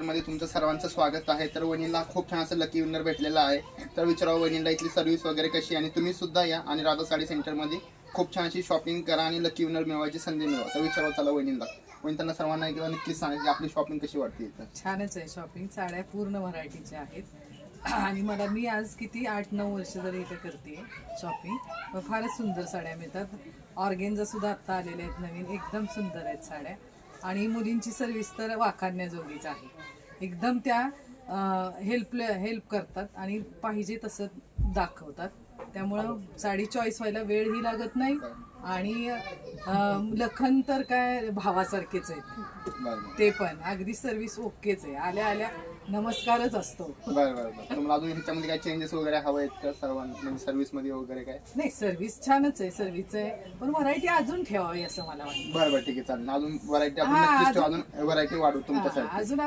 मध्ये तुमचं सर्वांचं स्वागत आहे. तर वहिनीला खूप छान असं लकी विनर भेटलेला आहे. तर विचारावं वहिनीला इथली सर्व्हिस वगैरे कशी आणि तुम्ही सुद्धा या आणि राधा साडी सेंटर मध्ये खूप छान अशी शॉपिंग करा आणि लकी विनर मिळवायची संधी मिळवा. तर विचारावं चला वहिनीला. वहिनी त्यांना सर्वांना किंवा नक्कीच सांगा की आपली शॉपिंग कशी वाटते इथं. छानच आहे शॉपिंग. साड्या पूर्ण व्हरायटीच्या आहेत आणि मी आज किती 8-9 वर्ष जरी इथे करते शॉपिंग. फारच सुंदर साड्या मिळतात. ऑर्गेन्झा सुद्धा आत्ता आलेले आहेत नवीन, एकदम सुंदर आहेत साड्या. आणि मुलींची सर्व्हिस तर वाखाणण्याजोगीच आहे. एकदम त्या हेल्प करतात आणि पाहिजे तसं दाखवतात. त्यामुळं साडी चॉईस व्हायला वेळही लागत नाही आणि लखन तर काय भावासारखेच आहेत ते पण. अगदी सर्व्हिस ओकेच आहे. आल्या आल्या नमस्कारच असतो. बरं बरं बरं. तुम्हाला अजून ह्याच्यामध्ये काय चेंजेस वगैरे हवे आहेत का सर्वांना सर्व्हिस मध्ये वगैरे काय? नाही, सर्व्हिस छानच आहे, सर्व्हिस आहे, पण व्हरायटी अजून ठेवावी असं मला वाटतं. बरं बरं ठीक आहे चालेल. अजून व्हरायटी आपण नक्कीच ठेवू, अजून व्हरायटी वाढवू तुमच्यासाठी. अजून